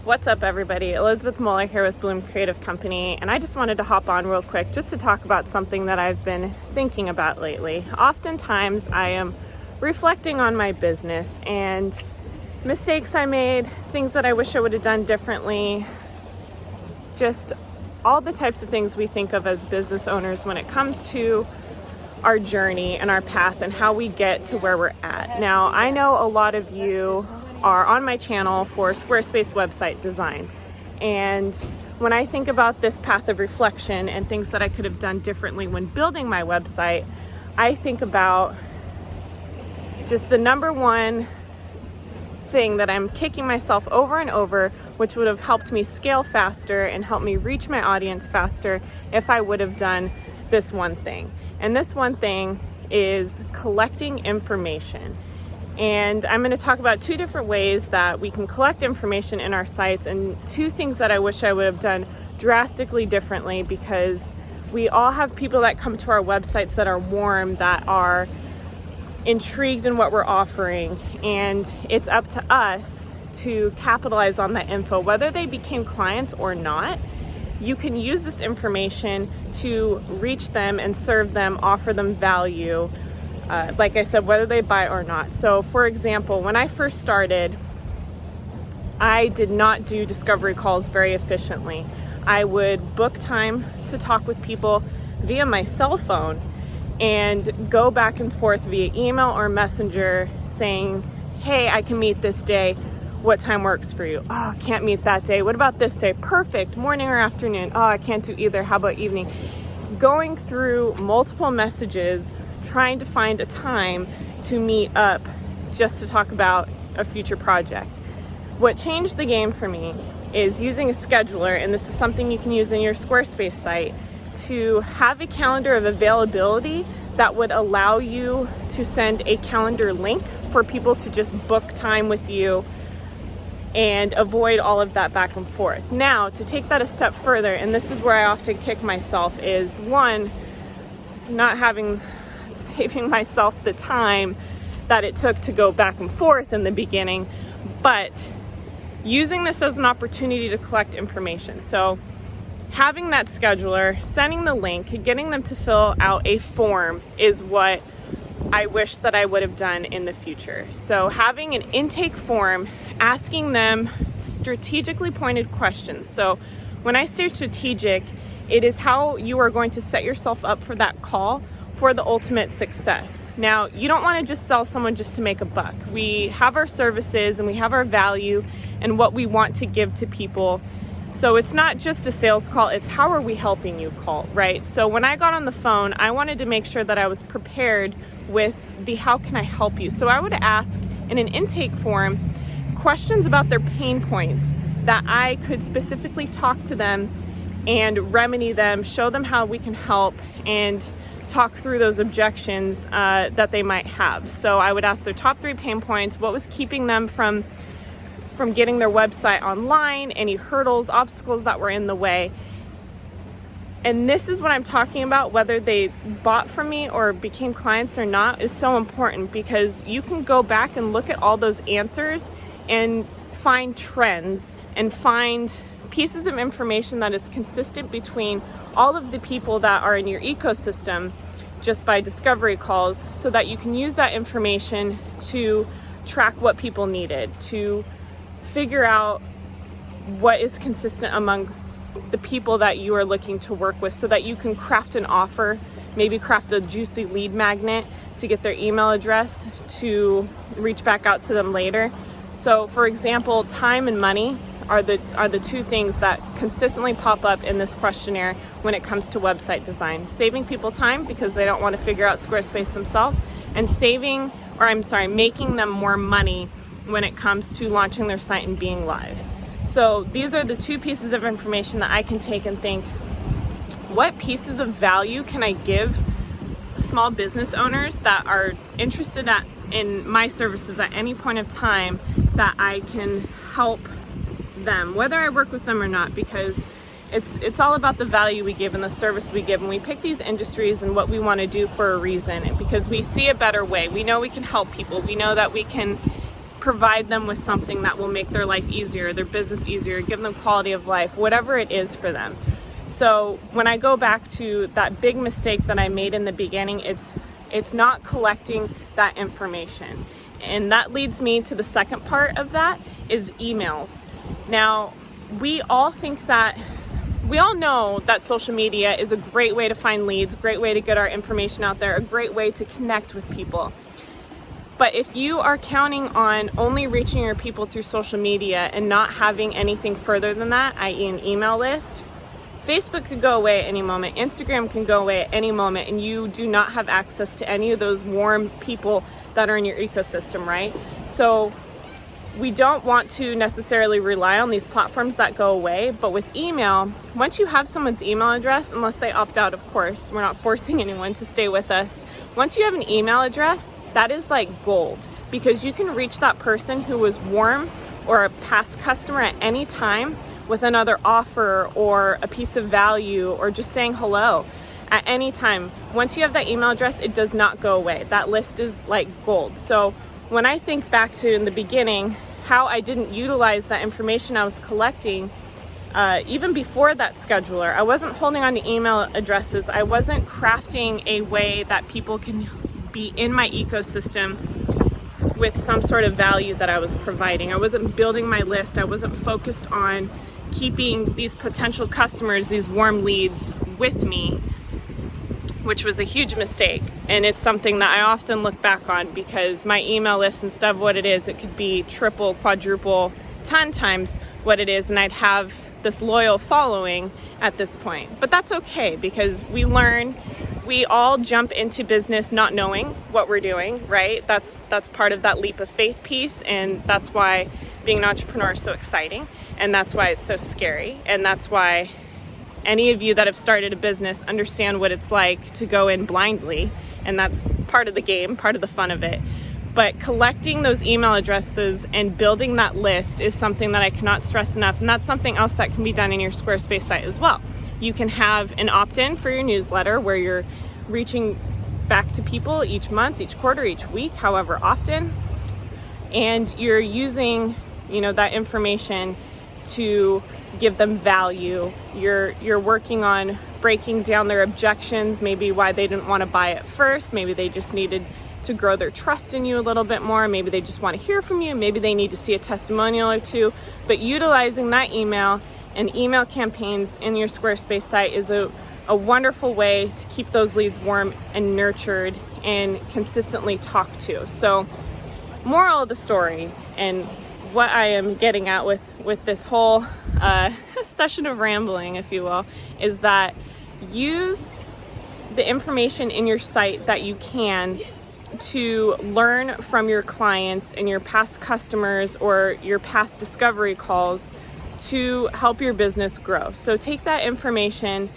What's up, everybody? Elizabeth Muller here with Bloom Creative Company, and I just wanted to hop on real quick just to talk about something that I've been thinking about lately. Oftentimes I am reflecting on my business and mistakes I made, things that I wish I would have done differently, just all the types of things we think of as business owners when it comes to our journey and our path and how we get to where we're at. Now, I know a lot of you are on my channel for Squarespace website design. And when I think about this path of reflection and things that I could have done differently when building my website, I think about just the number one thing that I'm kicking myself over and over, which would have helped me scale faster and help me reach my audience faster if I would have done this one thing. And this one thing is collecting information. And I'm going to talk about two different ways that we can collect information in our sites, and two things that I wish I would have done drastically differently, because we all have people that come to our websites that are warm, that are intrigued in what we're offering, and it's up to us to capitalize on that info, whether they became clients or not. You can use this information to reach them and serve them, offer them value, like I said, whether they buy or not. So for example, when I first started, I did not do discovery calls very efficiently. I would book time to talk with people via my cell phone and go back and forth via email or messenger saying, hey, I can meet this day. What time works for you? Oh, can't meet that day. What about this day? Perfect. Morning or afternoon? Oh, I can't do either. How about evening? Going through multiple messages, trying to find a time to meet up just to talk about a future project. What changed the game for me is using a scheduler, and this is something you can use in your Squarespace site, to have a calendar of availability that would allow you to send a calendar link for people to just book time with you and avoid all of that back and forth. Now, to take that a step further, and this is where I often kick myself, is one, saving myself the time that it took to go back and forth in the beginning, but using this as an opportunity to collect information. So having that scheduler, sending the link, getting them to fill out a form is what I wish that I would have done in the future. So having an intake form, asking them strategically pointed questions. So when I say strategic, it is how you are going to set yourself up for that call for the ultimate success. Now, you don't want to just sell someone just to make a buck. We have our services and we have our value and what we want to give to people. So it's not just a sales call, it's how are we helping you call, right? So when I got on the phone, I wanted to make sure that I was prepared with the how can I help you. So I would ask in an intake form questions about their pain points that I could specifically talk to them and remedy them, show them how we can help, and talk through those objections that they might have. So I would ask their top 3 pain points, what was keeping them from getting their website online, any hurdles, obstacles that were in the way. And this is what I'm talking about, whether they bought from me or became clients or not, is so important, because you can go back and look at all those answers and find trends and find pieces of information that is consistent between all of the people that are in your ecosystem just by discovery calls, so that you can use that information to track what people needed, to figure out what is consistent among the people that you are looking to work with, so that you can craft an offer, maybe craft a juicy lead magnet to get their email address to reach back out to them later. So for example, time and money are the two things that consistently pop up in this questionnaire when it comes to website design. Saving people time because they don't want to figure out Squarespace themselves, and making them more money when it comes to launching their site and being live. So these are the two pieces of information that I can take and think, what pieces of value can I give small business owners that are interested in my services at any point of time, that I can help them, whether I work with them or not, because it's all about the value we give and the service we give. And we pick these industries and what we want to do for a reason, because we see a better way. We know we can help people. We know that we can provide them with something that will make their life easier, their business easier, give them quality of life, whatever it is for them. So when I go back to that big mistake that I made in the beginning, it's not collecting that information. And that leads me to the second part of that, is emails. Now, we all know that social media is a great way to find leads, great way to get our information out there, a great way to connect with people. But if you are counting on only reaching your people through social media and not having anything further than that, i.e. an email list, Facebook could go away at any moment, Instagram can go away at any moment, and you do not have access to any of those warm people that are in your ecosystem, right? So we don't want to necessarily rely on these platforms that go away, but with email, once you have someone's email address, unless they opt out, of course, we're not forcing anyone to stay with us. Once you have an email address, that is like gold, because you can reach that person who was warm or a past customer at any time with another offer or a piece of value or just saying hello at any time. Once you have that email address, it does not go away. That list is like gold. So when I think back to in the beginning, how I didn't utilize that information I was collecting, even before that scheduler, I wasn't holding on to email addresses. I wasn't crafting a way that people can be in my ecosystem with some sort of value that I was providing. I wasn't building my list. I wasn't focused on keeping these potential customers, these warm leads with me, which was a huge mistake. And it's something that I often look back on, because my email list, instead of what it is, it could be triple, quadruple, 10 times what it is, and I'd have this loyal following at this point. But that's okay, because we learn. We all jump into business not knowing what we're doing, right? That's part of that leap of faith piece, and that's why being an entrepreneur is so exciting, and that's why it's so scary, and that's why any of you that have started a business understand what it's like to go in blindly, and that's part of the game, part of the fun of it. But collecting those email addresses and building that list is something that I cannot stress enough, and that's something else that can be done in your Squarespace site as well. You can have an opt-in for your newsletter where you're reaching back to people each month, each quarter, each week, however often, and you're using, that information to give them value. You're working on breaking down their objections, maybe why they didn't want to buy it first, maybe they just needed to grow their trust in you a little bit more, maybe they just want to hear from you, maybe they need to see a testimonial or two. But utilizing that email and email campaigns in your Squarespace site is a wonderful way to keep those leads warm and nurtured and consistently talked to. So, moral of the story, and what I am getting at with this whole session of rambling, if you will, is that use the information in your site that you can to learn from your clients and your past customers or your past discovery calls to help your business grow. So take that information,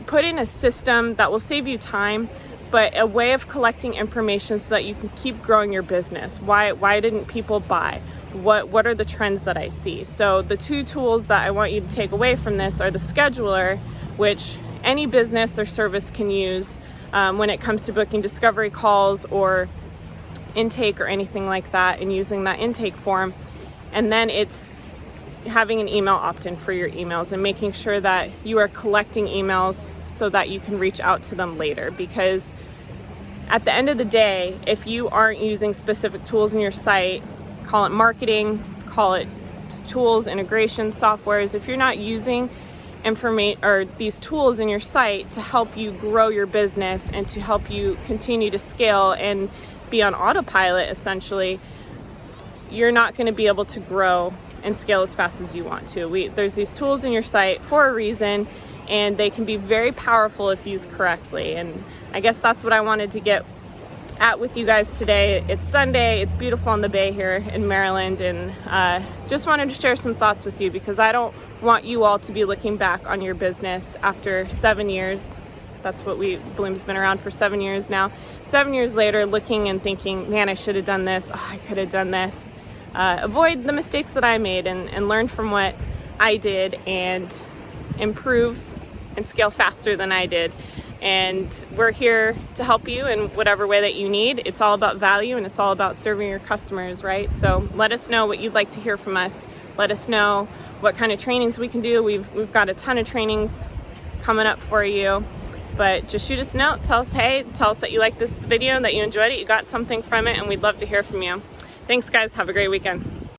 put in a system that will save you time, but a way of collecting information so that you can keep growing your business. Why didn't people buy? What are the trends that I see? So the two tools that I want you to take away from this are the scheduler, which any business or service can use when it comes to booking discovery calls or intake or anything like that, and using that intake form. And then it's having an email opt-in for your emails and making sure that you are collecting emails so that you can reach out to them later. Because at the end of the day, if you aren't using specific tools in your site, call it marketing, call it tools, integrations, softwares, if you're not using information or these tools in your site to help you grow your business and to help you continue to scale and be on autopilot, essentially, you're not going to be able to grow and scale as fast as you want to. There's these tools in your site for a reason, and they can be very powerful if used correctly. And I guess that's what I wanted to get at with you guys today. It's Sunday, it's beautiful on the bay here in Maryland, and just wanted to share some thoughts with you, because I don't want you all to be looking back on your business after 7 years. That's what Bloom's been around for 7 years now. 7 years later, looking and thinking, man, I should have done this. Oh, I could have done this. Avoid the mistakes that I made and learn from what I did and improve and scale faster than I did. and we're here to help you in whatever way that you need. It's all about value, and it's all about serving your customers, right? So let us know what you'd like to hear from us. Let us know what kind of trainings we can do. We've got a ton of trainings coming up for you, but just shoot us a note. Tell us, hey, tell us that you liked this video, that you enjoyed it, you got something from it, and we'd love to hear from you. Thanks, guys. Have a great weekend.